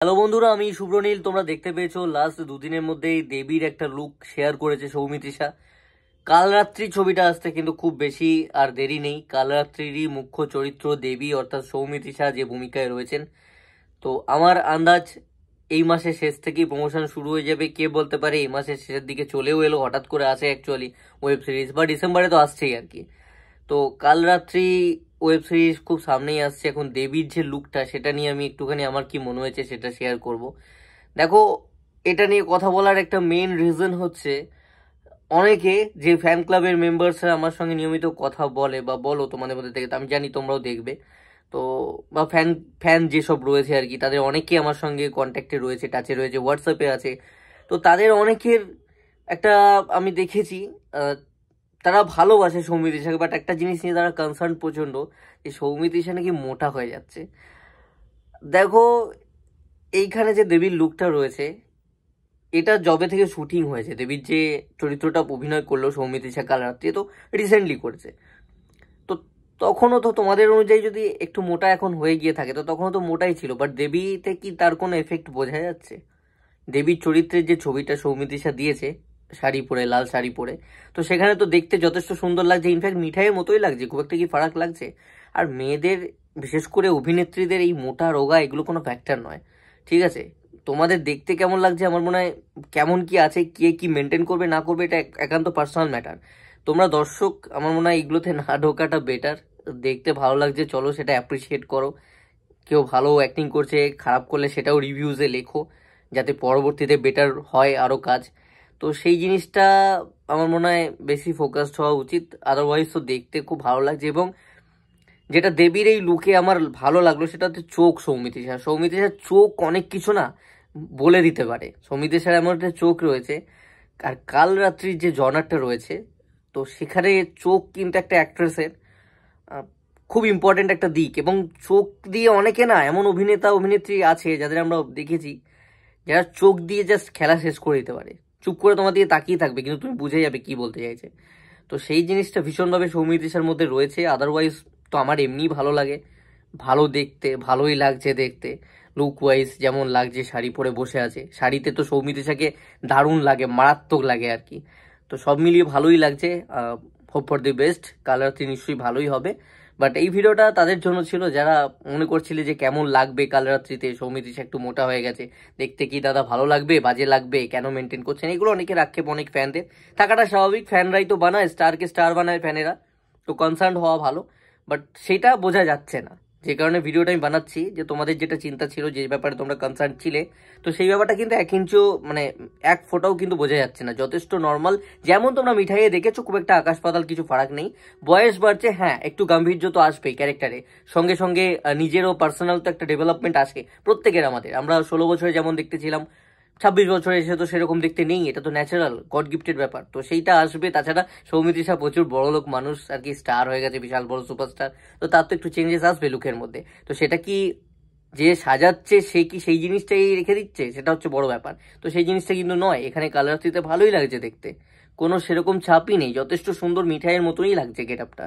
Hello বন্ধুরা, আমি শুভ্রনীল। তোমরা দেখতে পেয়েছো লাস্ট দুদিনের মধ্যেই দেবীর একটা লুক শেয়ার করেছে সৌমিত্রিষা। কাল রাত্রি ছবিটা আসতে কিন্তু খুব বেশি আর দেরি নেই। কাল রাত্রিরই মুখ্য চরিত্র দেবী অর্থাৎ সৌমিত্রিষা যে ভূমিকায় রয়েছেন। তো আমার আন্দাজ এই মাসের শেষ থেকেই প্রমোশন শুরু হয়ে যাবে। কে বলতে পারে এই মাসের শেষের দিকে চলেও এলো, হঠাৎ করে আসে অ্যাকচুয়ালি ওয়েব সিরিজ, বা ডিসেম্বরে তো আসছেই আর কি। তো কাল রাত্রি ওয়েব সিরিজ খুব সামনেই আসছে। এখন দেবীর যে লুকটা সেটা নিয়ে আমি একটুখানি আমার কি মনে হয়েছে সেটা শেয়ার করব। দেখো, এটা নিয়ে কথা বলার একটা মেইন রিজন হচ্ছে অনেকে যে ফ্যান ক্লাবের মেম্বার্সরা আমার সঙ্গে নিয়মিত কথা বলে বা বলো তোমাদের মধ্যে থেকে, তো আমি জানি তোমরাও দেখবে। তো বা ফ্যান ফ্যান যেসব রয়েছে আর কি, তাদের অনেকেই আমার সঙ্গে কন্ট্যাক্টে রয়েছে, টাচে রয়েছে, হোয়াটসঅ্যাপে আছে। তো তাদের অনেকের একটা আমি দেখেছি, তারা ভালোবাসে সৌমিত্রিষাকে, বাট একটা জিনিস নিয়ে তারা কনসার্ন প্রচন্ড, যে সৌমিত্রিষা নাকি মোটা হয়ে যাচ্ছে। দেখো, এইখানে যে দেবীর লুকটা রয়েছে, এটা যবে থেকে শুটিং হয়েছে, দেবীর যে চরিত্রটা অভিনয় করলো সৌমিত্রিষা কাল রাত্রি, তো রিসেন্টলি করেছে। তো তখনও তো তোমাদের অনুযায়ী যদি একটু মোটা এখন হয়ে গিয়ে থাকে, তো তখনও তো মোটাই ছিল, বাট দেবীতে কি তার কোনো এফেক্ট বোঝা যাচ্ছে? দেবীর চরিত্রের যে ছবিটা সৌমিত্রিষা দিয়েছে শাড়ি পরে, লাল শাড়ি পরে, তো সেখানে তো দেখতে যথেষ্ট সুন্দর লাগছে, ইনফ্যাক্ট মিঠাইয়ের মতোই লাগছে, খুব একটা কি ফারাক লাগছে? আর মেয়েদের, বিশেষ করে অভিনেত্রীদের এই মোটা রোগা এগুলো কোনো ফ্যাক্টর নয়, ঠিক আছে? তোমাদের দেখতে কেমন লাগছে আমার মনে হয়, কেমন কি আছে, কে কি মেনটেন করবে না করবে, এটা একান্ত পার্সোনাল ম্যাটার। তোমরা দর্শক আমার মনে হয় এগুলোতে না ঢোকাটা বেটার। দেখতে ভালো লাগছে, চলো সেটা অ্যাপ্রিসিয়েট করো। কেউ ভালো অ্যাক্টিং করছে, খারাপ করলে সেটাও রিভিউজে লেখো, যাতে পরবর্তীতে বেটার হয় আরও কাজ। তো সেই জিনিসটা আমার মনে হয় বেশি ফোকাসড হওয়া উচিত। আদারওয়াইজ তো দেখতে খুব ভালো লাগছে। এবং যেটা দেবীর এই লুকে আমার ভালো লাগলো সেটা হচ্ছে চোখ। সৌমিত্রিষার চোখ অনেক কিছু না বলে দিতে পারে। সৌমিত্রিষার এমন একটা চোখ রয়েছে, আর কাল রাত্রির যে জনারটা রয়েছে, তো সেখানে চোখ কিন্তু একটা অ্যাক্ট্রেসের খুব ইম্পর্টেন্ট একটা দিক। এবং চোখ দিয়ে অনেকে না, এমন অভিনেতা অভিনেত্রী আছে যাদের আমরা দেখেছি, যারা চোখ দিয়ে জাস্ট খেলা শেষ করে দিতে পারে। চুপ করে তোমার দিকে তাকিয়ে থাকবে, কিন্তু তুমি বুঝে যাবে কি বলতে চাইছে। তো সেই জিনিসটা ভীষণভাবে সৌমিত্রিষার মধ্যে রয়েছে। আদারওয়াইজ তো আমার এমনিই ভালো লাগে, ভালো দেখতে, ভালোই লাগছে দেখতে। লুক ওয়াইজ যেমন লাগছে, শাড়ি পরে বসে আছে, শাড়িতে তো সৌমিত্রিষাকে দারুণ লাগে, মারাত্মক লাগে আর কি। তো সব মিলিয়ে ভালোই লাগছে। হোপ ফর দি বেস্ট, কাল রাত্রি নিশ্চয়ই ভালোই হবে। বাট এই ভিডিওটা তাদের জন্য ছিল যারা মনে করছিলে যে কেমন লাগবে কাল রাত্রিতে সৌমিত্রিষা একটু মোটা হয়ে গেছে, দেখতে কি দাদা ভালো লাগবে, বাজে লাগবে, কেন মেনটেন করছেন, এগুলো অনেকের আক্ষেপ, অনেক ফ্যানদের থাকাটা স্বাভাবিক। ফ্যানরাই তো বানায়, স্টারকে স্টার বানায় ফ্যানেরা, তো কনসার্ন হওয়া ভালো। বাট সেটা বোঝা যাচ্ছে না, যে কারণে ভিডিওটা আমি বানাচ্ছি, যে তোমাদের যেটা চিন্তা ছিল, যে ব্যাপারে তোমরা কনসার্ন ছিলে, তো সেই ব্যাপারটা কিন্তু এক ইঞ্চিও মানে এক ফোঁটাও কিন্তু বোঝা যাচ্ছে না। যথেষ্ট নর্মাল, যেমন তোমরা মিঠাইয়ে দেখেছো, খুব একটা আকাশ পাতাল কিছু ফারাক নেই। বয়স বাড়ছে, হ্যাঁ, একটু গাম্ভীর্য তো আসবেই ক্যারেক্টারে, সঙ্গে সঙ্গে নিজেরও পার্সোনাল তো একটা ডেভেলপমেন্ট আসে প্রত্যেকের। আমরা 16 বছরে যেমন দেখতেছিলাম, 26 বছরে এসে তো সেরকম দেখতে নেই, এটা তো ন্যাচারাল, গড গিফটেড ব্যাপার, তো সেইটা আসবে। তাছাড়া সৌমিত্রিষা প্রচুর বড় লোক মানুষ আর কি, স্টার হয়ে গেছে, বিশাল বড় সুপারস্টার, তো তার তো একটু চেঞ্জেস আসবে লুকের মধ্যে। তো সেটা কি যে সাজাচ্ছে সে কি সেই জিনিসটাই রেখে দিচ্ছে, সেটা হচ্ছে বড় ব্যাপার। তো সেই জিনিসটা কিন্তু নয়, এখানে কালার ভালোই লাগছে দেখতে, কোনো সেরকম ছাপই নেই, যথেষ্ট সুন্দর মিঠাইয়ের মতনই লাগছে গেট আপটা।